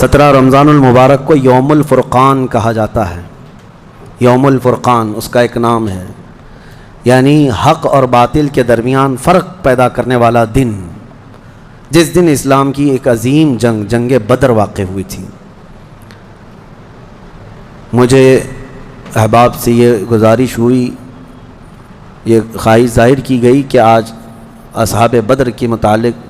17 رمضان المبارک کو یوم الفرقان کہا جاتا ہے۔ یوم الفرقان اس کا ایک نام ہے، یعنی حق اور باطل کے درمیان فرق پیدا کرنے والا دن، جس دن اسلام کی ایک عظیم جنگ بدر واقع ہوئی تھی۔ مجھے احباب سے یہ گزارش ہوئی، یہ خواہش ظاہر کی گئی کہ آج اصحاب بدر کے متعلق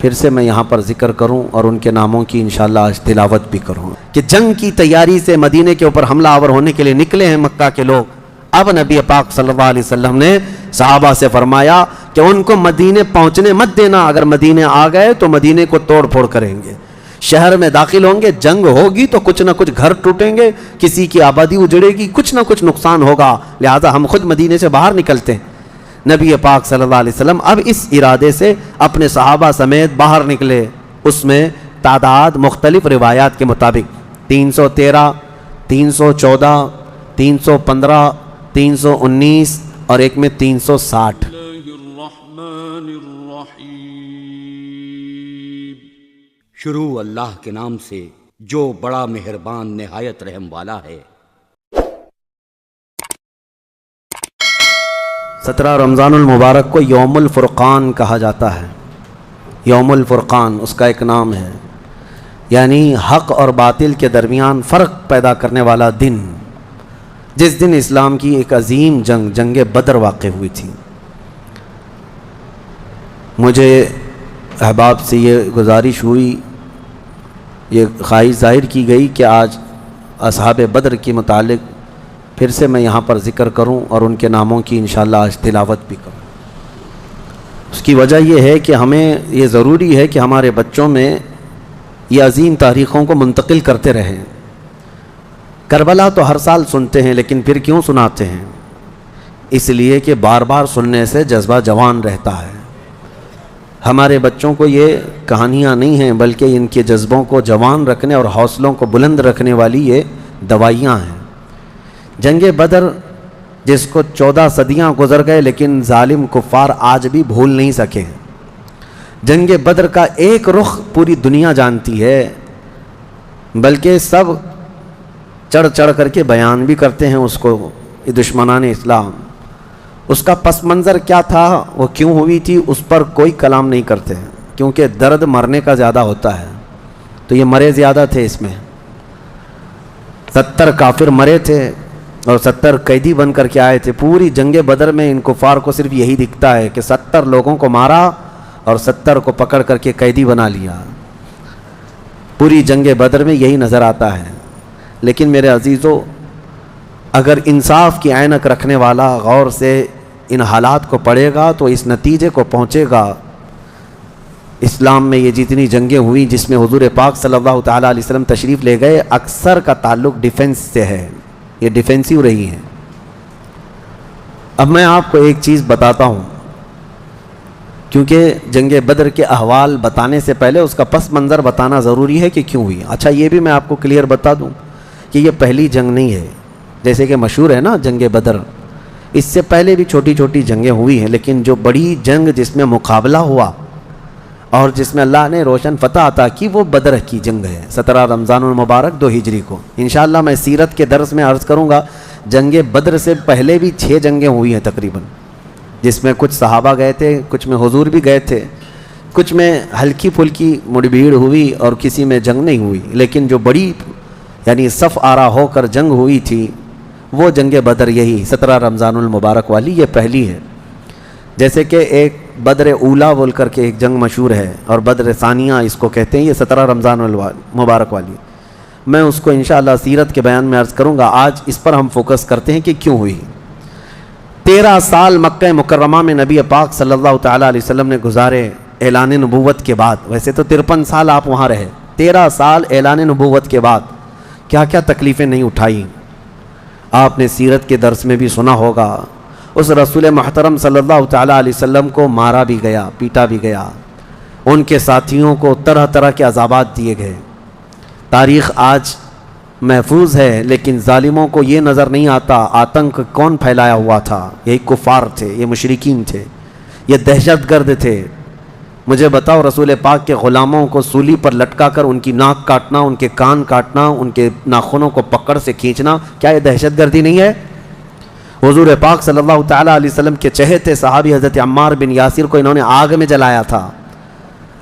پھر سے میں یہاں پر ذکر کروں اور ان کے ناموں کی انشاءاللہ آج تلاوت بھی کروں کہ جنگ کی تیاری سے مدینے کے اوپر حملہ آور ہونے کے لیے نکلے ہیں مکہ کے لوگ۔ اب نبی پاک صلی اللہ علیہ وسلم نے صحابہ سے فرمایا کہ ان کو مدینے پہنچنے مت دینا، اگر مدینے آ گئے تو مدینے کو توڑ پھوڑ کریں گے، شہر میں داخل ہوں گے، جنگ ہوگی تو کچھ نہ کچھ گھر ٹوٹیں گے، کسی کی آبادی اجڑے گی، کچھ نہ کچھ نقصان ہوگا، لہذا ہم خود مدینے سے باہر نکلتے ہیں۔ نبی پاک صلی اللہ علیہ وسلم اب اس ارادے سے اپنے صحابہ سمیت باہر نکلے۔ اس میں تعداد مختلف روایات کے مطابق 313، 314، 315، 319 اور ایک میں 360۔ شروع اللہ کے نام سے جو بڑا مہربان نہایت رحم والا ہے۔ 17 رمضان المبارک کو یوم الفرقان کہا جاتا ہے۔ یوم الفرقان اس کا ایک نام ہے، یعنی حق اور باطل کے درمیان فرق پیدا کرنے والا دن، جس دن اسلام کی ایک عظیم جنگ بدر واقع ہوئی تھی۔ مجھے احباب سے یہ گزارش ہوئی، یہ خواہش ظاہر کی گئی کہ آج اصحاب بدر کے متعلق پھر سے میں یہاں پر ذکر کروں اور ان کے ناموں کی انشاءاللہ آج تلاوت بھی کروں۔ اس کی وجہ یہ ہے کہ ہمیں یہ ضروری ہے کہ ہمارے بچوں میں یہ عظیم تاریخوں کو منتقل کرتے رہیں۔ کربلا تو ہر سال سنتے ہیں، لیکن پھر کیوں سناتے ہیں؟ اس لیے کہ بار بار سننے سے جذبہ جوان رہتا ہے۔ ہمارے بچوں کو یہ کہانیاں نہیں ہیں، بلکہ ان کے جذبوں کو جوان رکھنے اور حوصلوں کو بلند رکھنے والی یہ دوائیاں ہیں۔ جنگ بدر جس کو 14 صدیاں گزر گئے لیکن ظالم کفار آج بھی بھول نہیں سکے۔ جنگ بدر کا ایک رخ پوری دنیا جانتی ہے، بلکہ سب چڑھ چڑھ کر کے بیان بھی کرتے ہیں اس کو، دشمنان اسلام۔ اس کا پس منظر کیا تھا، وہ کیوں ہوئی تھی، اس پر کوئی کلام نہیں کرتے ہیں، کیونکہ درد مرنے کا زیادہ ہوتا ہے، تو یہ مرے زیادہ تھے۔ اس میں 70 کافر مرے تھے اور 70 قیدی بن کر کے آئے تھے۔ پوری جنگ بدر میں ان کفار کو صرف یہی دکھتا ہے کہ 70 لوگوں کو مارا اور 70 کو پکڑ کر کے قیدی بنا لیا۔ پوری جنگ بدر میں یہی نظر آتا ہے۔ لیکن میرے عزیزو، اگر انصاف کی عینک رکھنے والا غور سے ان حالات کو پڑھے گا تو اس نتیجے کو پہنچے گا، اسلام میں یہ جتنی جنگیں ہوئی جس میں حضور پاک صلی اللہ تعالیٰ علیہ وسلم تشریف لے گئے، اکثر کا تعلق ڈیفنس سے ہے، یہ ڈیفینسیو رہی ہیں۔ اب میں آپ کو ایک چیز بتاتا ہوں، کیونکہ جنگ بدر کے احوال بتانے سے پہلے اس کا پس منظر بتانا ضروری ہے کہ کیوں ہوئی۔ اچھا، یہ بھی میں آپ کو کلیئر بتا دوں کہ یہ پہلی جنگ نہیں ہے، جیسے کہ مشہور ہے نا جنگ بدر، اس سے پہلے بھی چھوٹی چھوٹی جنگیں ہوئی ہیں، لیکن جو بڑی جنگ جس میں مقابلہ ہوا اور جس میں اللہ نے روشن فتح عطا کی، وہ بدر کی جنگ ہے، 17 رمضان المبارک 2 ہجری کو۔ انشاءاللہ میں سیرت کے درس میں عرض کروں گا، جنگ بدر سے پہلے بھی 6 جنگیں ہوئی ہیں تقریباً، جس میں کچھ صحابہ گئے تھے، کچھ میں حضور بھی گئے تھے، کچھ میں ہلکی پھلکی مڑ بھیڑ ہوئی اور کسی میں جنگ نہیں ہوئی، لیکن جو بڑی یعنی صف آرا ہو کر جنگ ہوئی تھی وہ جنگ بدر، یہی 17 رمضان المبارک والی، یہ پہلی ہے۔ جیسے کہ ایک بدر اولا بول کر کے ایک جنگ مشہور ہے اور بدر ثانیہ اس کو کہتے ہیں، یہ 17 رمضان المبارک والی، میں اس کو انشاءاللہ سیرت کے بیان میں عرض کروں گا۔ آج اس پر ہم فوکس کرتے ہیں کہ کیوں ہوئی۔ 13 سال مکہ مکرمہ میں نبی پاک صلی اللہ تعالیٰ علیہ وسلم نے گزارے اعلان نبوت کے بعد، ویسے تو 53 سال آپ وہاں رہے، 13 سال اعلان نبوت کے بعد کیا کیا تکلیفیں نہیں اٹھائیں۔ آپ نے سیرت کے درس میں بھی سنا ہوگا، اس رسول محترم صلی اللہ تعالیٰ علیہ وسلم کو مارا بھی گیا، پیٹا بھی گیا، ان کے ساتھیوں کو طرح طرح کے عذابات دیے گئے۔ تاریخ آج محفوظ ہے، لیکن ظالموں کو یہ نظر نہیں آتا آتنک کون پھیلایا ہوا تھا۔ یہی کفار تھے، یہ مشرکین تھے، یہ دہشت گرد تھے، مجھے بتاؤ رسول پاک کے غلاموں کو سولی پر لٹکا کر ان کی ناک کاٹنا، ان کے کان کاٹنا، ان کے ناخنوں کو پکڑ سے کھینچنا، کیا یہ دہشت گردی نہیں ہے؟ حضور پاک صلی اللہ تعالیٰ علیہ وسلم کے چہتے صحابی حضرت عمار بن یاسر کو انہوں نے آگ میں جلایا تھا.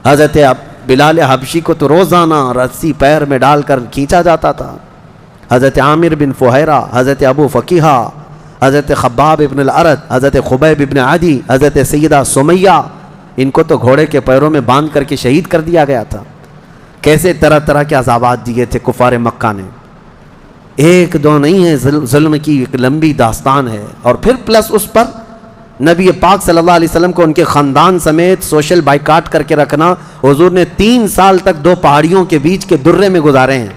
حضرت بلال حبشی کو تو روزانہ رسی پیر میں ڈال کر کھینچا جاتا تھا. حضرت عامر بن فہیرہ، حضرت ابو فقیہہ، حضرت خباب ابن الارت، حضرت خبیب ابن عدی، حضرت سیدہ سمیہ، ان کو تو گھوڑے کے پیروں میں باندھ کر کے شہید کر دیا گیا تھا. کیسے طرح طرح کے عذابات دیے تھے کفار مکہ نے. ایک دو نہیں ہے، ظلم کی ایک لمبی داستان ہے. اور پھر پلس اس پر نبی پاک صلی اللہ علیہ وسلم کو ان کے خاندان سمیت سوشل بائیکاٹ کر کے رکھنا. حضور نے 3 سال تک 2 پہاڑیوں کے بیچ کے درے میں گزارے ہیں،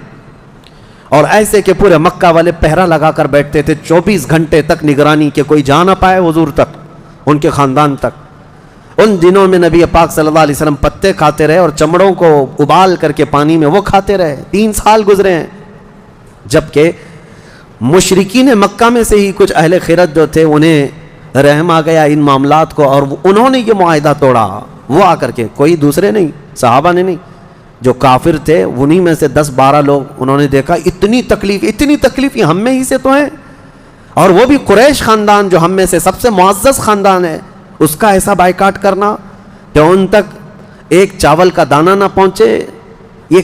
اور ایسے کہ پورے مکہ والے پہرا لگا کر بیٹھتے تھے 24 گھنٹے تک نگرانی کہ کوئی جا نہ پائے حضور تک، ان کے خاندان تک. ان دنوں میں نبی پاک صلی اللہ علیہ وسلم پتے کھاتے رہے اور چمڑوں کو ابال کر کے پانی میں وہ کھاتے رہے. 3 سال گزرے ہیں. جبکہ مشرکین مکہ میں سے ہی کچھ اہل خیرت جو تھے انہیں رحم آ گیا ان معاملات کو، اور انہوں نے یہ معاہدہ توڑا. وہ آ کر کے، کوئی دوسرے نہیں، صحابہ نے نہیں، جو کافر تھے انہی میں سے 10-12 لوگ، انہوں نے دیکھا اتنی تکلیف یہ ہم میں ہی سے تو ہیں، اور وہ بھی قریش خاندان جو ہم میں سے سب سے معزز خاندان ہے، اس کا ایسا بائیکاٹ کرنا کہ ان تک ایک چاول کا دانہ نہ پہنچے. یہ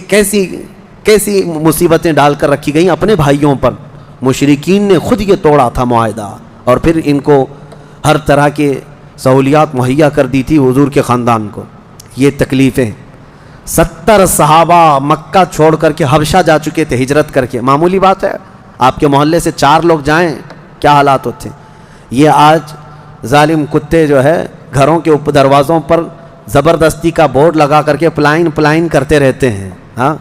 کیسی مصیبتیں ڈال کر رکھی گئیں اپنے بھائیوں پر. مشرکین نے خود یہ توڑا تھا معاہدہ، اور پھر ان کو ہر طرح کے سہولیات مہیا کر دی تھی حضور کے خاندان کو. یہ تکلیفیں. 70 صحابہ مکہ چھوڑ کر کے حبشہ جا چکے تھے ہجرت کر کے. معمولی بات ہے، آپ کے محلے سے 4 لوگ جائیں کیا حالات ہوتے ہیں. یہ آج ظالم کتے جو ہے گھروں کے اوپر دروازوں پر زبردستی کا بورڈ لگا کر کے پلائن کرتے رہتے ہیں، ہاں،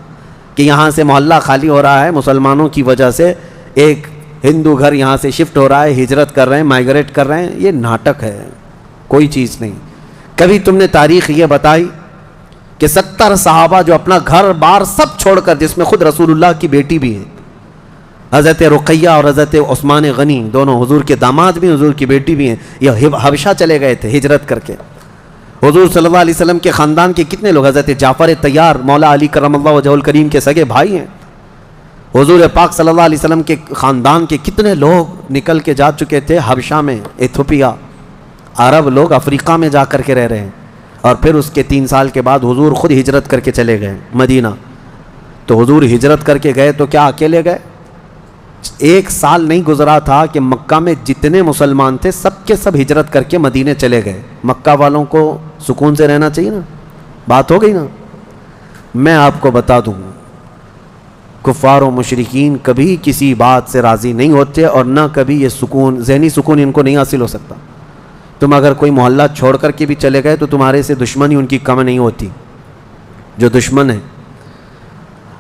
کہ یہاں سے محلہ خالی ہو رہا ہے مسلمانوں کی وجہ سے، ایک ہندو گھر یہاں سے شفٹ ہو رہا ہے، ہجرت کر رہے ہیں، مائیگریٹ کر رہے ہیں. یہ ناٹک ہے، کوئی چیز نہیں. کبھی تم نے تاریخ یہ بتائی کہ 70 صحابہ جو اپنا گھر بار سب چھوڑ کر، جس میں خود رسول اللہ کی بیٹی بھی ہے، حضرت رقیہ اور حضرت عثمان غنی، دونوں حضور کے داماد بھی، حضور کی بیٹی بھی ہیں، یہ حبشہ چلے گئے تھے ہجرت کر کے. حضور صلی اللہ علیہ وسلم کے خاندان کے کتنے لوگ، حضرت جعفر طیار مولا علی کرم اللہ وجہہ الکریم کے سگے بھائی ہیں. حضور پاک صلی اللہ علیہ وسلم کے خاندان کے کتنے لوگ نکل کے جا چکے تھے حبشہ میں، ایتھوپیا. عرب لوگ افریقہ میں جا کر کے رہ رہے ہیں. اور پھر اس کے 3 سال کے بعد حضور خود ہجرت کر کے چلے گئے مدینہ. تو حضور ہجرت کر کے گئے تو کیا اکیلے گئے؟ 1 سال نہیں گزرا تھا کہ مکہ میں جتنے مسلمان تھے سب کے سب ہجرت کر کے مدینے چلے گئے. مکہ والوں کو سکون سے رہنا چاہیے نا، بات ہو گئی نا. میں آپ کو بتا دوں، کفار و مشرکین کبھی کسی بات سے راضی نہیں ہوتے، اور نہ کبھی یہ سکون، ذہنی سکون ان کو نہیں حاصل ہو سکتا. تم اگر کوئی محلہ چھوڑ کر کے بھی چلے گئے تو تمہارے سے دشمنی ان کی کم نہیں ہوتی. جو دشمن ہے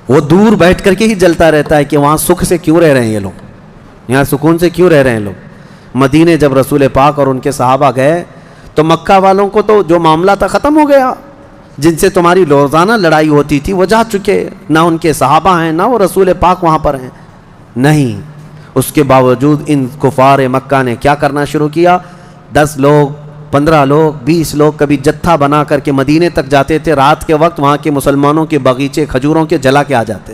وہ دور بیٹھ کر کے ہی جلتا رہتا ہے کہ وہاں سکھ سے کیوں رہ رہے ہیں یہ لوگ، یہاں سکون سے کیوں رہ رہے ہیں لوگ. مدینے جب رسول پاک اور ان کے صحابہ گئے تو مکہ والوں کو تو جو معاملہ تھا ختم ہو گیا. جن سے تمہاری روزانہ لڑائی ہوتی تھی وہ جا چکے، نہ ان کے صحابہ ہیں نہ وہ رسول پاک وہاں پر ہیں. نہیں، اس کے باوجود ان کفار مکہ نے کیا کرنا شروع کیا؟ 10 لوگ، 15 لوگ، 20 لوگ کبھی جتھا بنا کر کے مدینے تک جاتے تھے. رات کے وقت وہاں کے مسلمانوں کے باغیچے کھجوروں کے جلا کے آ جاتے.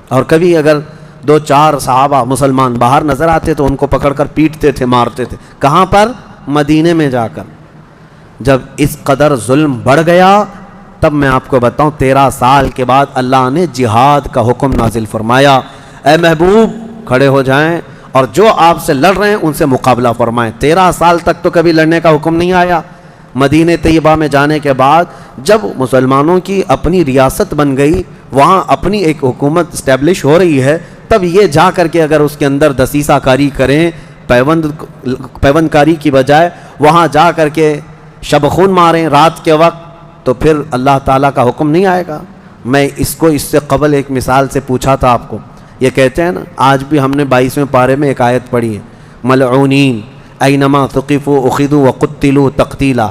اور کبھی اگر 2-4 صحابہ مسلمان باہر نظر آتے تو ان کو پکڑ کر پیٹتے تھے، مارتے تھے. کہاں پر؟ مدینے میں جا کر. جب اس قدر ظلم بڑھ گیا تب میں آپ کو بتاؤں 13 سال کے بعد اللہ نے جہاد کا حکم نازل فرمایا. اے محبوب کھڑے ہو جائیں اور جو آپ سے لڑ رہے ہیں ان سے مقابلہ فرمائیں. 13 سال تک تو کبھی لڑنے کا حکم نہیں آیا. مدینہ طیبہ میں جانے کے بعد جب مسلمانوں کی اپنی ریاست بن گئی، وہاں اپنی ایک حکومت اسٹیبلش ہو رہی ہے، تب یہ جا کر کے اگر اس کے اندر دسیسہ کاری کریں، پیوند کاری کی بجائے وہاں جا کر کے شب خون ماریں رات کے وقت، تو پھر اللہ تعالیٰ کا حکم نہیں آئے گا. میں اس سے قبل ایک مثال سے پوچھا تھا آپ کو. یہ کہتے ہیں نا، آج بھی ہم نے 22ویں پارے میں ایک آیت پڑھی ہے، ملعونین اینما ثقفوا اخذوا وقتلوا تقتیلا.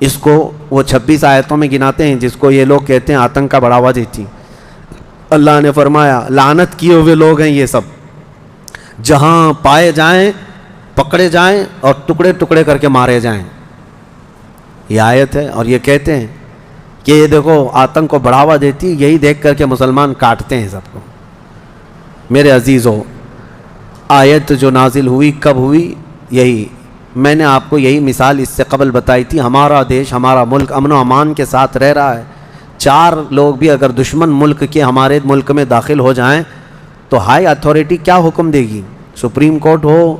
اس کو وہ 26 آیتوں میں گناتے ہیں جس کو یہ لوگ کہتے ہیں آتنک کا بڑھاوا دیتی. اللہ نے فرمایا لعنت کیے ہوئے لوگ ہیں یہ سب، جہاں پائے جائیں پکڑے جائیں اور ٹکڑے ٹکڑے کر کے مارے جائیں. یہ آیت ہے. اور یہ کہتے ہیں کہ یہ دیکھو آتنک کو بڑھاوا دیتی، یہی دیکھ کر کے مسلمان کاٹتے ہیں سب کو۔ میرے عزیزو، آیت جو نازل ہوئی کب ہوئی؟ یہی میں نے آپ کو یہی مثال اس سے قبل بتائی تھی۔ ہمارا دیش، ہمارا ملک امن و امان کے ساتھ رہ رہا ہے، 4 لوگ بھی اگر دشمن ملک کے ہمارے ملک میں داخل ہو جائیں تو ہائی اتھارٹی کیا حکم دے گی؟ سپریم کورٹ ہو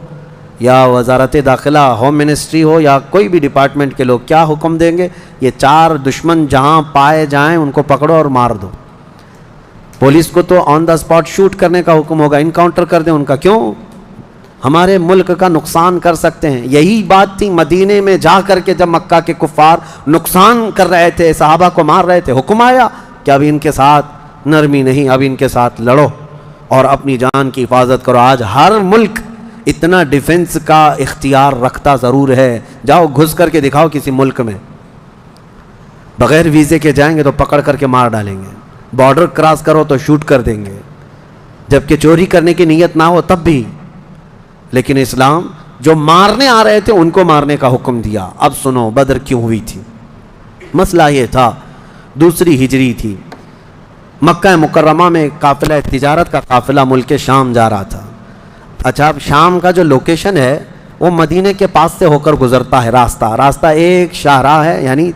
یا وزارت داخلہ، ہوم منسٹری ہو یا کوئی بھی ڈپارٹمنٹ کے لوگ کیا حکم دیں گے؟ یہ 4 دشمن جہاں پائے جائیں ان کو پکڑو اور مار دو۔ پولیس کو تو آن دا اسپاٹ شوٹ کرنے کا حکم ہوگا، انکاؤنٹر کر دیں ان کا۔ کیوں؟ ہمارے ملک کا نقصان کر سکتے ہیں۔ یہی بات تھی مدینے میں جا کر کے جب مکہ کے کفار نقصان کر رہے تھے، صحابہ کو مار رہے تھے، حکم آیا کہ اب ان کے ساتھ نرمی نہیں، اب ان کے ساتھ لڑو اور اپنی جان کی حفاظت کرو۔ آج ہر ملک اتنا ڈیفنس کا اختیار رکھتا ضرور ہے۔ جاؤ گھس کر کے دکھاؤ کسی ملک میں، بغیر ویزے کے جائیں گے تو پکڑ کر کے مار ڈالیں گے، بارڈر کراس کرو تو شوٹ کر دیں گے، جبکہ چوری کرنے کی نیت نہ ہو تب بھی۔ لیکن اسلام جو مارنے آ رہے تھے ان کو مارنے کا حکم دیا۔ اب سنو بدر کیوں ہوئی تھی؟ مسئلہ یہ تھا، 2 ہجری تھی، مکہ مکرمہ میں قافلہ تجارت کا قافلہ ملک شام جا رہا تھا۔ اچھا، اب شام کا جو لوکیشن ہے وہ مدینے کے پاس سے ہو کر گزرتا ہے۔ راستہ ایک شاہراہ ہے، یعنی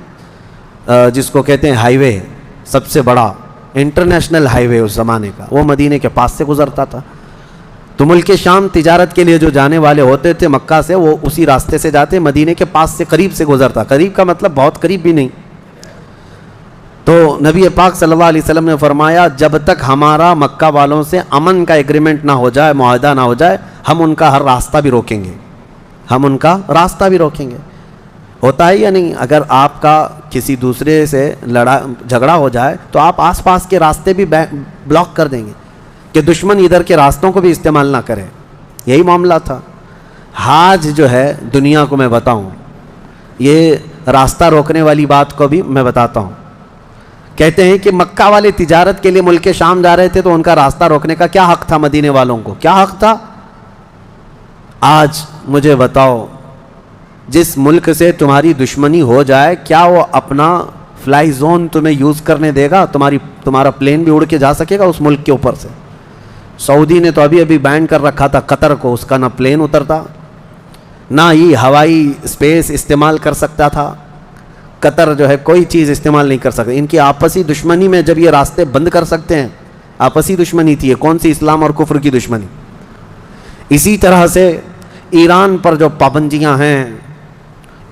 جس کو کہتے ہیں ہائی وے، سب سے بڑا انٹرنیشنل ہائی وے اس زمانے کا، وہ مدینے کے پاس سے گزرتا تھا۔ تو ملک شام تجارت کے لیے جو جانے والے ہوتے تھے مکہ سے، وہ اسی راستے سے جاتے، مدینے کے پاس سے قریب سے گزرتا۔ قریب کا مطلب بہت قریب بھی نہیں۔ تو نبی پاک صلی اللہ علیہ وسلم نے فرمایا جب تک ہمارا مکہ والوں سے امن کا ایگریمنٹ نہ ہو جائے، معاہدہ نہ ہو جائے، ہم ان کا ہر راستہ بھی روکیں گے، ہم ان کا راستہ بھی روکیں گے۔ ہوتا ہے یا نہیں؟ اگر آپ کا کسی دوسرے سے جھگڑا ہو جائے تو آپ آس پاس کے راستے بھی بلاک کر دیں گے کہ دشمن ادھر کے راستوں کو بھی استعمال نہ کرے۔ یہی معاملہ تھا۔ آج جو ہے دنیا کو میں بتاؤں، یہ راستہ روکنے والی بات کو بھی میں بتاتا ہوں۔ کہتے ہیں کہ مکہ والے تجارت کے لیے ملک شام جا رہے تھے تو ان کا راستہ روکنے کا کیا حق تھا؟ مدینے والوں کو کیا حق تھا؟ آج مجھے بتاؤ، جس ملک سے تمہاری دشمنی ہو جائے کیا وہ اپنا فلائی زون تمہیں یوز کرنے دے گا؟ تمہارا پلین بھی اڑ کے جا سکے گا اس ملک کے اوپر سے؟ سعودی نے تو ابھی بین کر رکھا تھا قطر کو، اس کا نہ پلین اترتا نہ ہی ہوائی اسپیس استعمال کر سکتا تھا۔ قطر جو ہے کوئی چیز استعمال نہیں کر سکتے۔ ان کی آپسی دشمنی میں جب یہ راستے بند کر سکتے ہیں، آپسی دشمنی تھی، یہ کون سی اسلام اور کفر کی دشمنی؟ اسی طرح سے ایران پر جو پابندیاں ہیں،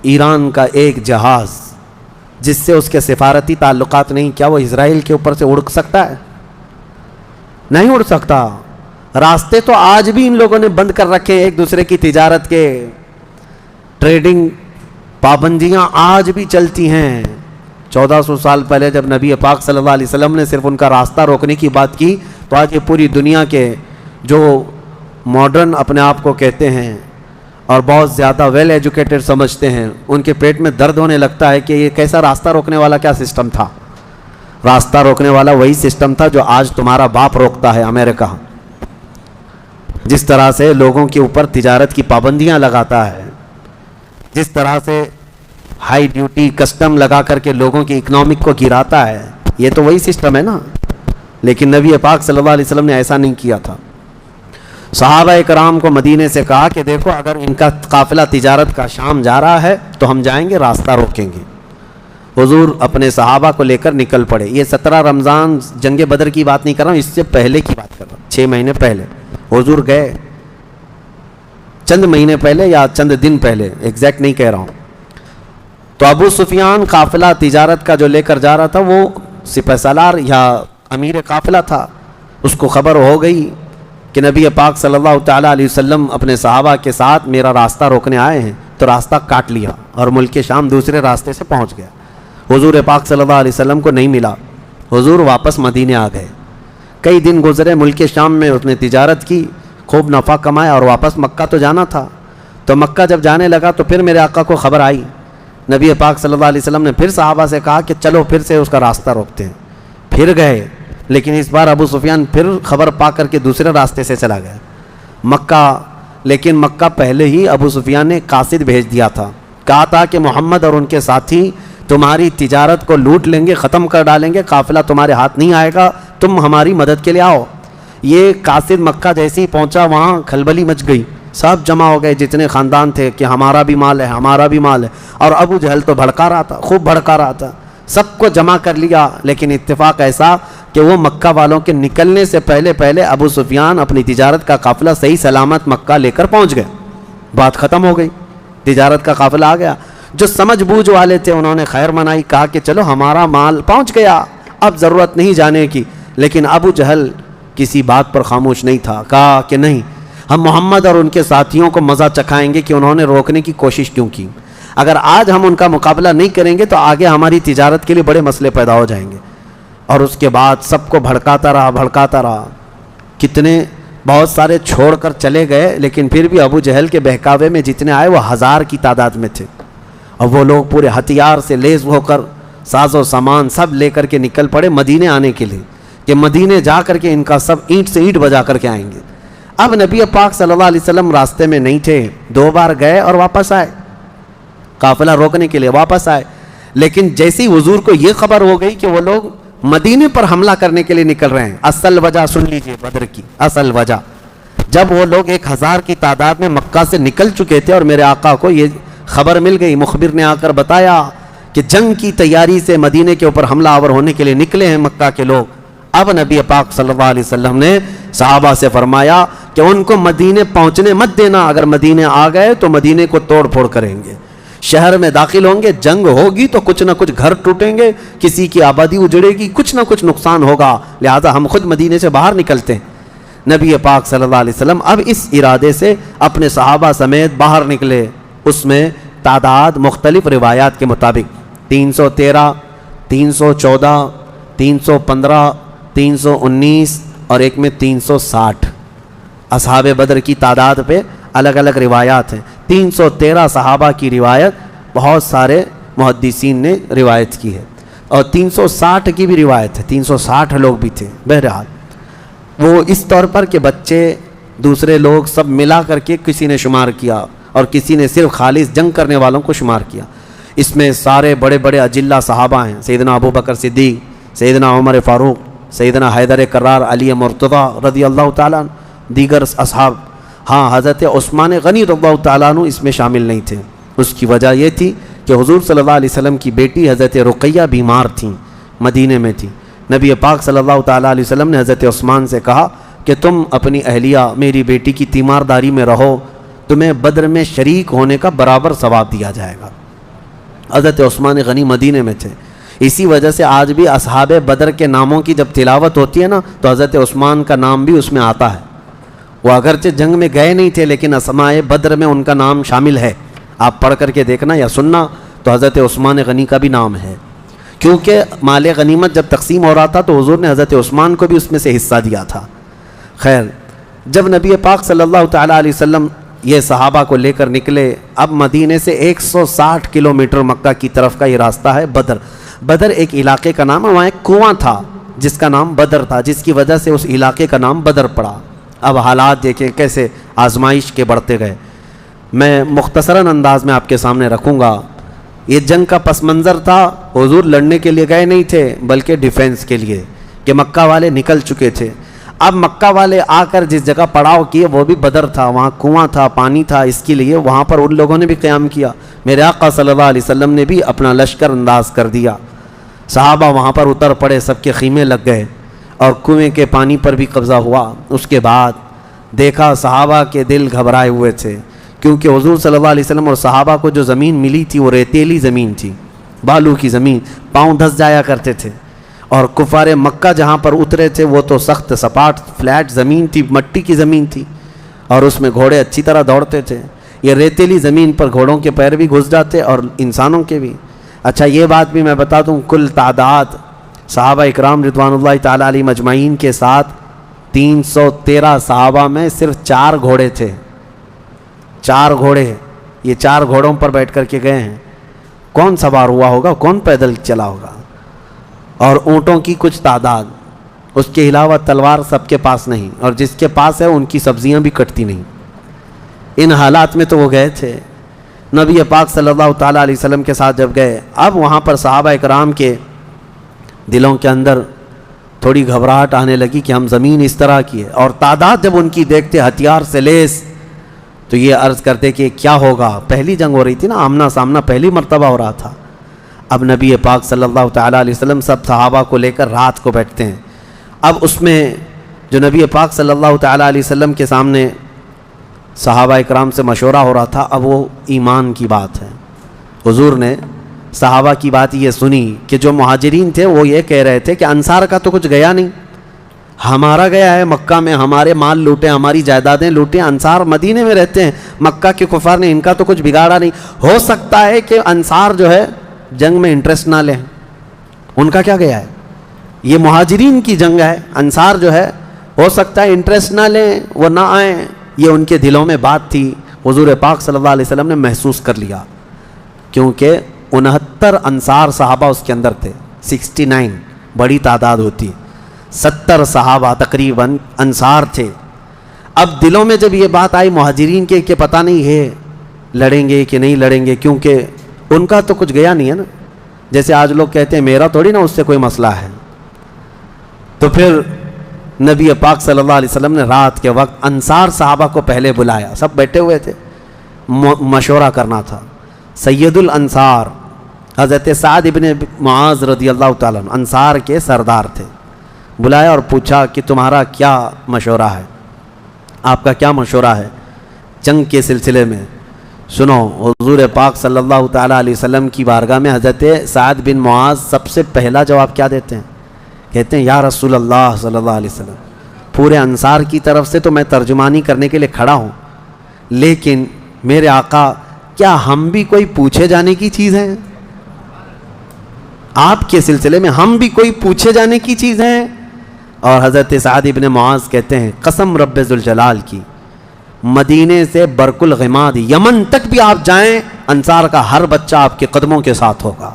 ایران کا ایک جہاز جس سے اس کے سفارتی تعلقات نہیں، کیا وہ اسرائیل کے اوپر سے اڑ سکتا ہے؟ نہیں اڑ سکتا۔ راستے تو آج بھی ان لوگوں نے بند کر رکھے ایک دوسرے کی تجارت کے، ٹریڈنگ پابندیاں آج بھی چلتی ہیں۔ 1400 سال پہلے جب نبی پاک صلی اللہ علیہ وسلم نے صرف ان کا راستہ روکنے کی بات کی تو آج یہ پوری دنیا کے جو ماڈرن اپنے آپ کو کہتے ہیں اور بہت زیادہ ویل ایجوکیٹڈ سمجھتے ہیں، ان کے پیٹ میں درد ہونے لگتا ہے کہ یہ کیسا راستہ روکنے والا کیا سسٹم تھا؟ راستہ روکنے والا وہی سسٹم تھا جو آج تمہارا باپ روکتا ہے، امریکہ۔ جس طرح سے لوگوں کے اوپر تجارت کی پابندیاں لگاتا ہے، جس طرح سے ہائی ڈیوٹی کسٹم لگا کر کے لوگوں کی اکنامک کو گراتا ہے، یہ تو وہی سسٹم ہے نا۔ لیکن نبی پاک صلی اللہ علیہ وسلم نے ایسا نہیں کیا تھا۔ صحابہ کرام کو مدینے سے کہا کہ دیکھو اگر ان کا قافلہ تجارت کا شام جا رہا ہے تو ہم جائیں گے، راستہ روکیں گے۔ حضور اپنے صحابہ کو لے کر نکل پڑے۔ یہ 17 رمضان جنگ بدر کی بات نہیں کر رہا ہوں، اس سے پہلے کی بات کر رہا ہوں، 6 مہینے پہلے حضور گئے، چند مہینے پہلے یا چند دن پہلے، ایگزیکٹ نہیں کہہ رہا ہوں۔ تو ابو سفیان قافلہ تجارت کا جو لے کر جا رہا تھا وہ سپہ سالار یا امیر قافلہ تھا، اس کو خبر ہو گئی کہ نبی پاک صلی اللہ تعالیٰ علیہ وسلم اپنے صحابہ کے ساتھ میرا راستہ روکنے آئے ہیں، تو راستہ کاٹ لیا اور ملک شام دوسرے راستے سے پہنچ گیا۔ حضور پاک صلی اللہ علیہ وسلم کو نہیں ملا، حضور واپس مدینے آ گئے۔ کئی دن گزرے، ملک شام میں اس نے تجارت کی، خوب نفع کمایا اور واپس مکہ تو جانا تھا۔ تو مکہ جب جانے لگا تو پھر میرے آقا کو خبر آئی، نبی پاک صلی اللہ علیہ وسلم نے پھر صحابہ سے کہا کہ چلو پھر سے اس کا راستہ روکتے ہیں۔ پھر گئے، لیکن اس بار ابو سفیان پھر خبر پا کر کے دوسرے راستے سے چلا گیا مکہ۔ لیکن مکہ پہلے ہی ابو سفیان نے قاصد بھیج دیا تھا، کہا تھا کہ محمد اور ان کے ساتھی تمہاری تجارت کو لوٹ لیں گے، ختم کر ڈالیں گے، قافلہ تمہارے ہاتھ نہیں آئے گا، تم ہماری مدد کے لیے آؤ۔ یہ قاصد مکہ جیسے ہی پہنچا وہاں کھلبلی مچ گئی، سب جمع ہو گئے جتنے خاندان تھے کہ ہمارا بھی مال ہے، ہمارا بھی مال ہے۔ اور ابو جہل تو بھڑکا رہا تھا، خوب بھڑکا رہا تھا، سب کو جمع کر لیا۔ لیکن اتفاق ایسا کہ وہ مکہ والوں کے نکلنے سے پہلے ابو سفیان اپنی تجارت کا قافلہ صحیح سلامت مکہ لے کر پہنچ گئے، بات ختم ہو گئی، تجارت کا قافلہ آ گیا۔ جو سمجھ بوجھ والے تھے انہوں نے خیر منائی، کہا کہ چلو ہمارا مال پہنچ گیا، اب ضرورت نہیں جانے کی۔ لیکن ابو جہل کسی بات پر خاموش نہیں تھا، کہا کہ نہیں، ہم محمد اور ان کے ساتھیوں کو مزہ چکھائیں گے کہ انہوں نے روکنے کی کوشش کیوں کی۔ اگر آج ہم ان کا مقابلہ نہیں کریں گے تو آگے ہماری تجارت کے لیے بڑے مسئلے پیدا ہو جائیں گے۔ اور اس کے بعد سب کو بھڑکاتا رہا، کتنے بہت سارے چھوڑ کر چلے گئے، لیکن پھر بھی ابو جہل کے بہکاوے میں جتنے آئے وہ 1000 کی تعداد میں تھے۔ اور وہ لوگ پورے ہتھیار سے لیس ہو کر ساز و سامان سب لے کر کے نکل پڑے مدینے آنے کے لیے، کہ مدینے جا کر کے ان کا سب اینٹ سے اینٹ بجا کر کے آئیں گے۔ اب نبی پاک صلی اللہ علیہ وسلم راستے میں نہیں تھے، 2 بار گئے اور واپس آئے، قافلہ روکنے کے لیے واپس آئے۔ لیکن جیسی حضور کو یہ خبر ہو گئی کہ وہ لوگ مدینے پر حملہ کرنے کے لیے نکل رہے ہیں، اصل وجہ سن لیجئے بدر کی اصل وجہ، جب وہ لوگ 1000 کی تعداد میں مکہ سے نکل چکے تھے اور میرے آقا کو یہ خبر مل گئی، مخبر نے آ کر بتایا کہ جنگ کی تیاری سے مدینے کے اوپر حملہ آور ہونے کے لیے نکلے ہیں مکہ کے لوگ۔ اب نبی پاک صلی اللہ علیہ وسلم نے صحابہ سے فرمایا کہ ان کو مدینے پہنچنے مت دینا، اگر مدینے آ گئے تو مدینے کو توڑ پھوڑ کریں گے، شہر میں داخل ہوں گے، جنگ ہوگی تو کچھ نہ کچھ گھر ٹوٹیں گے، کسی کی آبادی اجڑے گی، کچھ نہ کچھ نقصان ہوگا، لہذا ہم خود مدینے سے باہر نکلتے ہیں۔ نبی پاک صلی اللہ علیہ وسلم اب اس ارادے سے اپنے صحابہ سمیت باہر نکلے۔ اس میں تعداد مختلف روایات کے مطابق 313، 314، 315، 319 اور ایک میں 360 اصحاب بدر کی تعداد پہ الگ الگ روایات ہیں۔ 313 صحابہ کی روایت بہت سارے محدثین نے روایت کی ہے، اور 360 کی بھی روایت ہے، 360 لوگ بھی تھے۔ بہرحال وہ اس طور پر کہ بچے دوسرے لوگ سب ملا کر کے کسی نے شمار کیا اور کسی نے صرف خالص جنگ کرنے والوں کو شمار کیا۔ اس میں سارے بڑے بڑے اجلہ صحابہ ہیں، سیدنا ابو بکر صدیق، سیدنا عمر فاروق، سیدنا حیدر کرار، علی مرتضیٰ رضی اللہ تعالیٰ عنہ، دیگر اصحاب۔ ہاں، حضرت عثمان غنی رضی اللہ تعالیٰ عنہ اس میں شامل نہیں تھے۔ اس کی وجہ یہ تھی کہ حضور صلی اللہ علیہ وسلم کی بیٹی حضرت رقیہ بیمار تھیں، مدینے میں تھی۔ نبی پاک صلی اللہ تعالیٰ علیہ وسلم نے حضرت عثمان سے کہا کہ تم اپنی اہلیہ میری بیٹی کی تیمارداری میں رہو، تمہیں بدر میں شریک ہونے کا برابر ثواب دیا جائے گا۔ حضرت عثمان غنی مدینے میں تھے، اسی وجہ سے آج بھی اصحاب بدر کے ناموں کی جب تلاوت ہوتی ہے نا تو حضرت عثمان کا نام بھی اس میں آتا ہے۔ وہ اگرچہ جنگ میں گئے نہیں تھے لیکن اسماء بدر میں ان کا نام شامل ہے، آپ پڑھ کر کے دیکھنا یا سننا تو حضرت عثمان غنی کا بھی نام ہے، کیونکہ مال غنیمت جب تقسیم ہو رہا تھا تو حضور نے حضرت عثمان کو بھی اس میں سے حصہ دیا تھا۔ خیر، جب نبی پاک صلی اللہ تعالیٰ علیہ وسلم یہ صحابہ کو لے کر نکلے، اب مدینے سے 160 کلومیٹر مکہ کی طرف کا یہ راستہ ہے بدر۔ بدر ایک علاقے کا نام ہے، وہاں ایک کنواں تھا جس کا نام بدر تھا، جس کی وجہ سے اس علاقے کا نام بدر پڑا۔ اب حالات دیکھیں کیسے آزمائش کے بڑھتے گئے۔ میں مختصراً انداز میں آپ کے سامنے رکھوں گا۔ یہ جنگ کا پس منظر تھا، حضور لڑنے کے لیے گئے نہیں تھے بلکہ ڈیفینس کے لیے، کہ مکہ والے نکل چکے تھے۔ اب مکہ والے آ کر جس جگہ پڑاؤ کیے وہ بھی بدر تھا، وہاں کنواں تھا، پانی تھا، اس کے لیے وہاں پر ان لوگوں نے بھی قیام کیا۔ میرے آقا صلی اللہ علیہ وسلم نے بھی اپنا لشکر انداز کر دیا، صحابہ وہاں پر اتر پڑے، سب کے خیمے لگ گئے اور کنویں کے پانی پر بھی قبضہ ہوا۔ اس کے بعد دیکھا صحابہ کے دل گھبرائے ہوئے تھے، کیونکہ حضور صلی اللہ علیہ وسلم اور صحابہ کو جو زمین ملی تھی وہ ریتیلی زمین تھی، بالو کی زمین، پاؤں دھس جایا کرتے تھے، اور کفار مکہ جہاں پر اترے تھے وہ تو سخت سپاٹ فلیٹ زمین تھی، مٹی کی زمین تھی، اور اس میں گھوڑے اچھی طرح دوڑتے تھے۔ یہ ریتیلی زمین پر گھوڑوں کے پیر بھی گھس جاتے اور انسانوں کے بھی۔ اچھا، یہ بات بھی میں بتا دوں، کل تعداد صحابہ اکرام رضوان اللہ تعالیٰ علیہ مجمعین کے ساتھ 313 صحابہ میں صرف 4 گھوڑے تھے، 4 گھوڑے۔ یہ 4 گھوڑوں پر بیٹھ کر کے گئے ہیں، کون سوار ہوا ہوگا، کون پیدل چلا ہوگا؟ اور اونٹوں کی کچھ تعداد، اس کے علاوہ تلوار سب کے پاس نہیں، اور جس کے پاس ہے ان کی سبزیاں بھی کٹتی نہیں۔ ان حالات میں تو وہ گئے تھے۔ نبی پاک صلی اللہ تعالیٰ علیہ وسلم کے ساتھ جب گئے، اب وہاں پر صحابہ اکرام کے دلوں کے اندر تھوڑی گھبراہٹ آنے لگی کہ ہم زمین اس طرح کی ہے، اور تعداد جب ان کی دیکھتے ہتھیار سے لیس، تو یہ عرض کرتے کہ کیا ہوگا. پہلی جنگ ہو رہی تھی نا، آمنا سامنا پہلی مرتبہ ہو رہا تھا. اب نبی پاک صلی اللہ تعالیٰ علیہ وسلم سب صحابہ کو لے کر رات کو بیٹھتے ہیں. اب اس میں جو نبی پاک صلی اللہ تعالیٰ علیہ وسلم کے سامنے صحابہ اکرام سے مشورہ ہو رہا تھا، اب وہ ایمان کی بات ہے. حضور نے صحابہ کی بات یہ سنی کہ جو مہاجرین تھے وہ یہ کہہ رہے تھے کہ انصار کا تو کچھ گیا نہیں، ہمارا گیا ہے. مکہ میں ہمارے مال لوٹے، ہماری جائیدادیں لوٹیں، انصار مدینے میں رہتے ہیں، مکہ کے کفار نے ان کا تو کچھ بگاڑا نہیں. ہو سکتا ہے کہ انصار جو ہے جنگ میں انٹرسٹ نہ لیں، ان کا کیا گیا ہے، یہ مہاجرین کی جنگ ہے. انصار جو ہے ہو سکتا ہے انٹرسٹ نہ لیں، وہ نہ آئیں. یہ ان کے دلوں میں بات تھی. حضور پاک صلی اللہ علیہ وسلم نے محسوس کر لیا، کیونکہ 69 انصار صحابہ اس کے اندر تھے. 69 بڑی تعداد ہوتی، 70 صحابہ تقریباً انصار تھے. اب دلوں میں جب یہ بات آئی مہاجرین کے کہ پتہ نہیں ہے لڑیں گے کہ نہیں لڑیں گے، کیونکہ ان کا تو کچھ گیا نہیں ہے نا. جیسے آج لوگ کہتے ہیں میرا تھوڑی نا اس سے کوئی مسئلہ ہے. تو پھر نبی پاک صلی اللہ علیہ وسلم نے رات کے وقت انصار صحابہ کو پہلے بلایا. سب بیٹھے ہوئے تھے، مشورہ کرنا تھا. سید الانصار حضرت سعد ابن معاذ رضی اللہ تعالیٰ عنہ انصار کے سردار تھے. بلایا اور پوچھا کہ تمہارا کیا مشورہ ہے، آپ کا کیا مشورہ ہے جنگ کے سلسلے میں. سنو، حضور پاک صلی اللہ تعالیٰ علیہ وسلم کی بارگاہ میں حضرت سعد بن معاذ سب سے پہلا جواب کیا دیتے ہیں؟ کہتے ہیں یا رسول اللہ صلی اللہ علیہ وسلم، پورے انصار کی طرف سے تو میں ترجمانی کرنے کے لیے کھڑا ہوں، لیکن میرے آقا کیا ہم بھی کوئی پوچھے جانے کی چیز ہیں؟ آپ کے سلسلے میں ہم بھی کوئی پوچھے جانے کی چیز ہیں؟ اور حضرت سعد ابن معاذ کہتے ہیں قسم رب ذوالجلال کی، مدینے سے برق الغماد یمن تک بھی آپ جائیں، انصار کا ہر بچہ آپ کے قدموں کے ساتھ ہوگا.